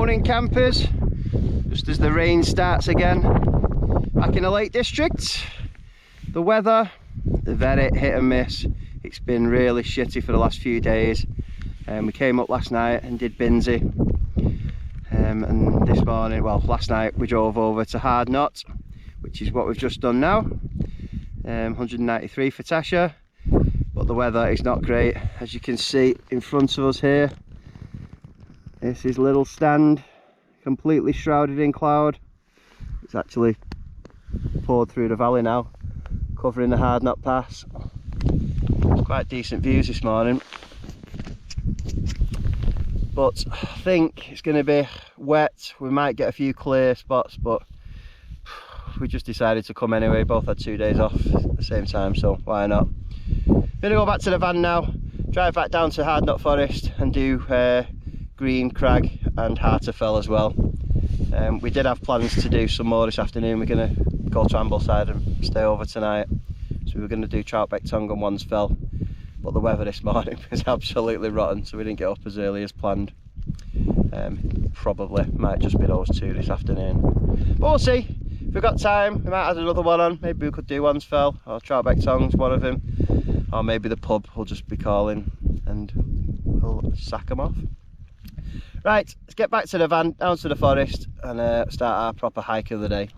morning, campers. Just as the rain starts again back in the Lake District. The weather, very hit and miss. It's been really shitty for the last few days. We came up last night and did Binsey. And this morning, well, last night we drove over to Hard Knot, which is what we've just done now. 193 for Tasha, but the weather is not great. As you can see in front of us here, this is Little Stand, completely shrouded in cloud. It's actually poured through the valley now, covering the Hard Knot Pass. Quite decent views this morning, but I think it's going to be wet. We might get a few clear spots, but we just decided to come anyway. Both had 2 days off at the same time, so why not? Gonna go back to the van now, drive back down to Hard Knot Forest and do Green Crag and Harterfell as well. We did have plans to do some more this afternoon. We're gonna go to Ambleside and stay over tonight, so we were gonna do Troutbeck Tongue and Wansfell, but the weather this morning was absolutely rotten, so we didn't get up as early as planned. Probably might just be those two this afternoon, but we'll see. If we've got time, we might add another one on. Maybe we could do Wansfell or Troutbeck Tongues, one of them, or maybe the pub will just be calling and we'll sack them off. Right, let's get back to the van, down to the forest, and start our proper hike of the day.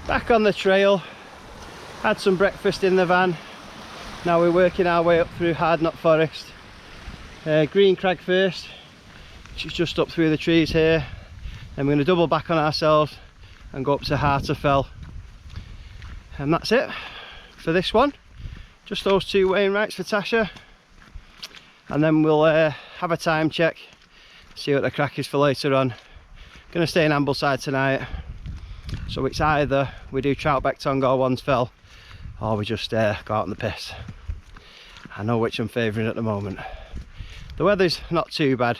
Back on the trail, had some breakfast in the van. Now we're working our way up through Hard Knot Forest. Green Crag first, which is just up through the trees here. Then we're going to double back on ourselves and go up to Harterfell. And that's it for this one. Just those two Wainwrights for Tasha. And then we'll have a time check, see what the crack is for later on. Going to stay in Ambleside tonight. So it's either we do Troutbeck, Tonga, Wands Fell, or we just go out on the piss. I know which I'm favouring at the moment. The weather's not too bad,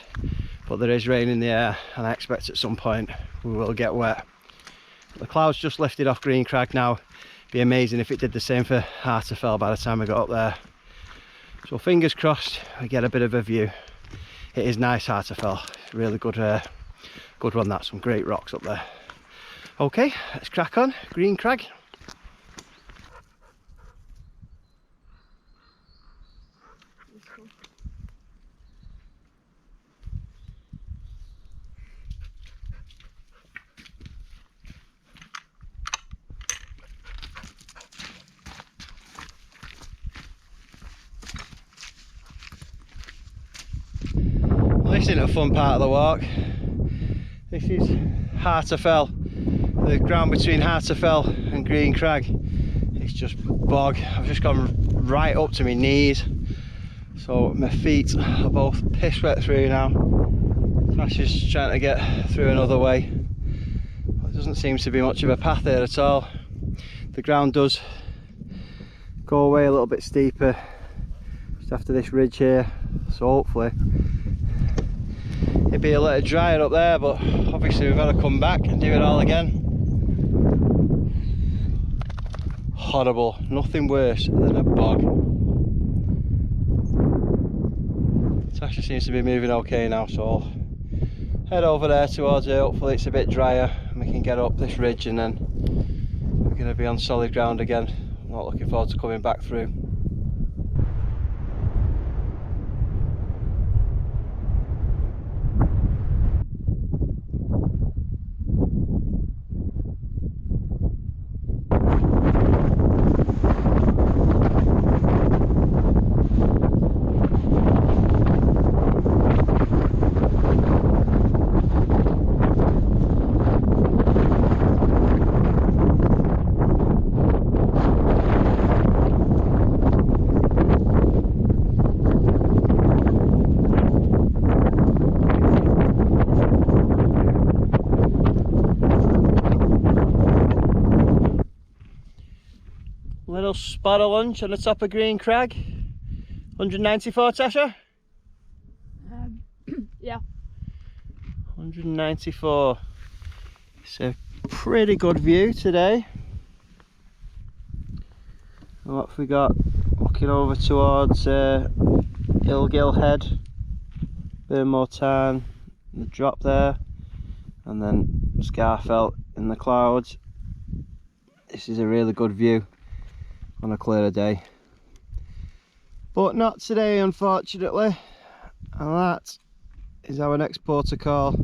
but there is rain in the air, and I expect at some point we will get wet. The clouds just lifted off Green Crag now. It'd be amazing if it did the same for Harterfell by the time we got up there. So fingers crossed we get a bit of a view. It is nice, Harterfell. Really good, good one. That's some great rocks up there. Okay, let's crack on. Green Crag. This isn't a fun part of the walk. This is Harterfell. The ground between Harterfell and Green Crag. It's just bog. I've just gone right up to my knees. So my feet are both piss wet through now. Tasha's trying to get through another way. There doesn't seem to be much of a path there at all. The ground does go away a little bit steeper just after this ridge here. So hopefully it'd be a little drier up there, but obviously we've got to come back and do it all again. Horrible, nothing worse than a bog. Tasha seems to be moving okay now, so I'll head over there towards her. Hopefully it's a bit drier and we can get up this ridge, and then we're going to be on solid ground again. I'm not looking forward to coming back through. Little spot of lunch on the top of Green Crag. 194, Tasha? Yeah. 194. It's a pretty good view today. And what have we got? Looking over towards Ilgill Head, Burnmore Tarn, the drop there, and then Scarfell in the clouds. This is a really good view on a clearer day, but not today unfortunately. And that is our next port of call,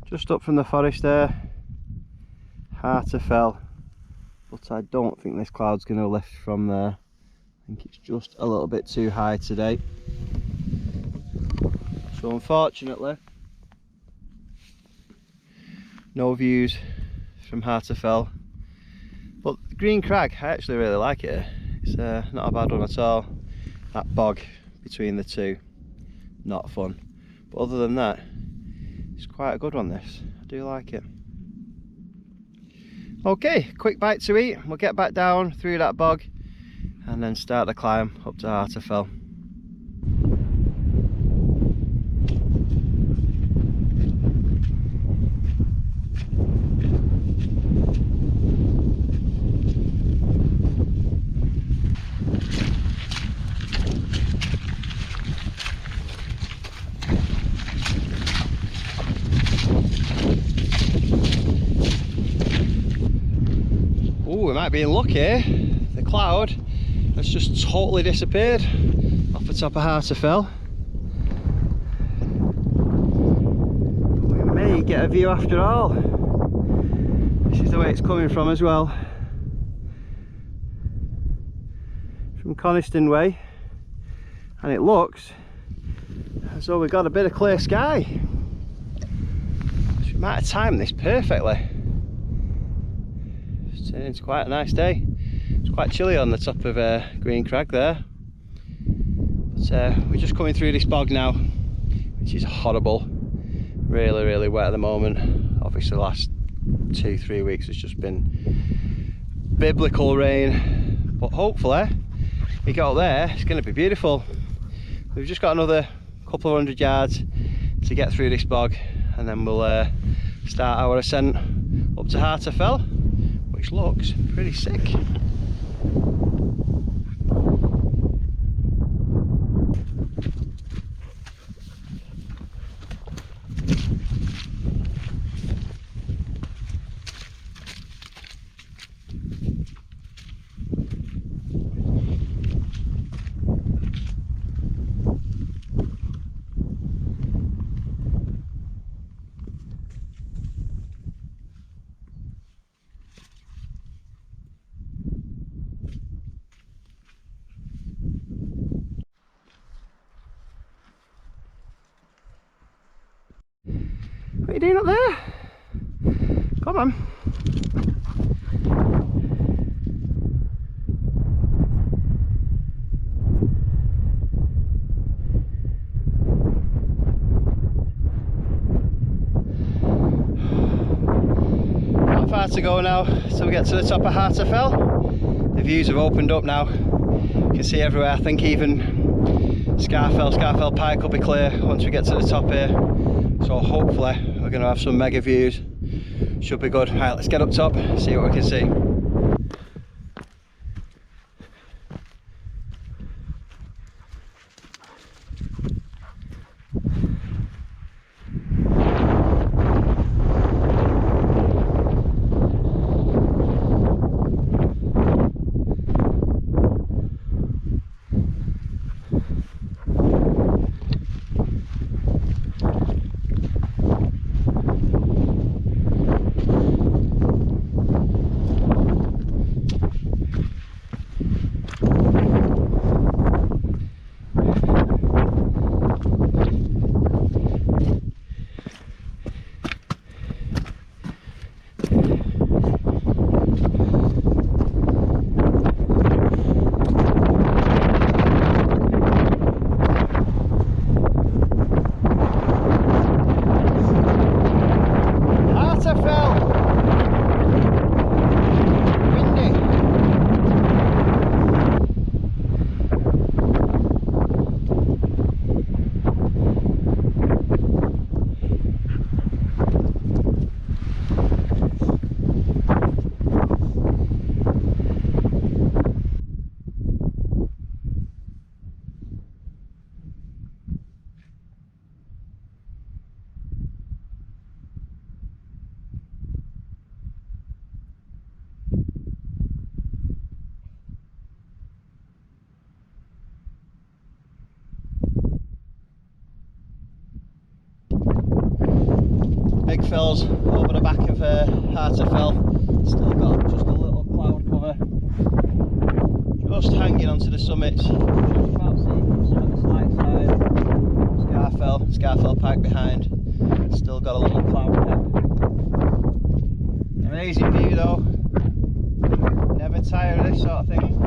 just up from the forest there, Harterfell. But I don't think this cloud's going to lift from there. I think it's just a little bit too high today, so unfortunately no views from Harterfell. But Green Crag, I actually really like it. It's not a bad one at all. That bog between the two, not fun. But other than that, it's quite a good one this. I do like it. Okay, quick bite to eat. We'll get back down through that bog and then start the climb up to Harterfell. We might be in luck here. The cloud has just totally disappeared off the top of Harterfell. We may get a view after all. This is the way it's coming from as well. From Coniston Way. And it looks as though we've got a bit of clear sky. So we might have timed this perfectly. It's turned into quite a nice day. It's quite chilly on the top of Green Crag there. But we're just coming through this bog now, which is horrible. Really wet at the moment. Obviously the last 2-3 weeks has just been biblical rain. But hopefully, we get up there, it's going to be beautiful. We've just got another couple of 100 yards to get through this bog, and then we'll start our ascent up to Harterfell, which looks pretty sick. What are you doing up there? Come on. Not far to go now till we get to the top of Harterfell. The views have opened up now. You can see everywhere. I think even Scarfell Pike will be clear once we get to the top here. So hopefully we're going to have some mega views. Should be good. Right, let's get up top, see what we can see. Big fills over the back of Harterfell. Still got just a little cloud cover, just hanging onto the summits. Just about seeing some of the slight side. Scarfell Pike behind. Still got a little cloud cap. Amazing view though. Never tire of this sort of thing.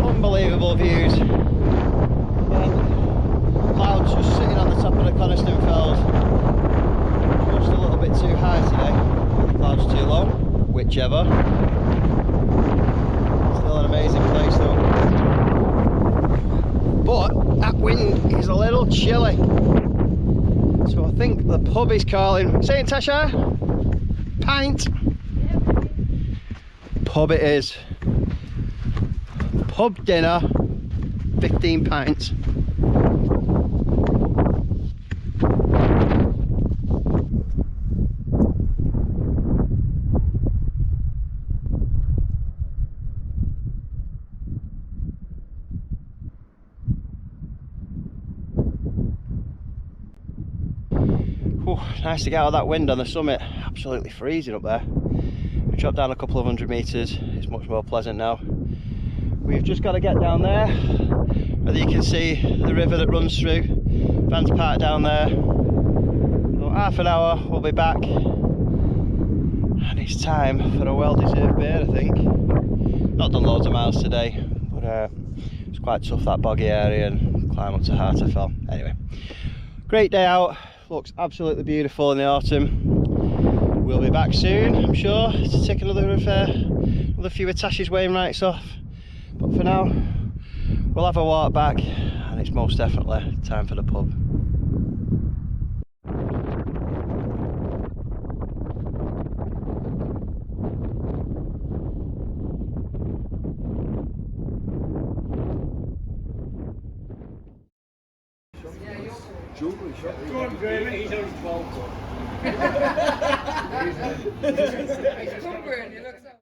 Unbelievable views. Clouds just sitting on the top of the Coniston Fells. Just a little bit too high today. The clouds too low. Whichever. Still an amazing place though. But that wind is a little chilly. So I think the pub is calling. Say it, Tasha. Pint. Pub it is. Pub dinner, 15 pints. Nice to get out of that wind on the summit. Absolutely freezing up there. We dropped down a couple of 100 metres. It's much more pleasant now. We've just got to get down there. Whether you can see the river that runs through. Van's parked down there. So half an hour, we'll be back. And it's time for a well-deserved beer, I think. Not done loads of miles today, but it's quite tough, that boggy area, and climb up to Harterfell. Anyway, great day out. Looks absolutely beautiful in the autumn. We'll be back soon, I'm sure, to take another few of Tash's Wainwrights off. But for now, we'll have a walk back, and it's most definitely time for the pub. Go on, Graham, he's on 12. He's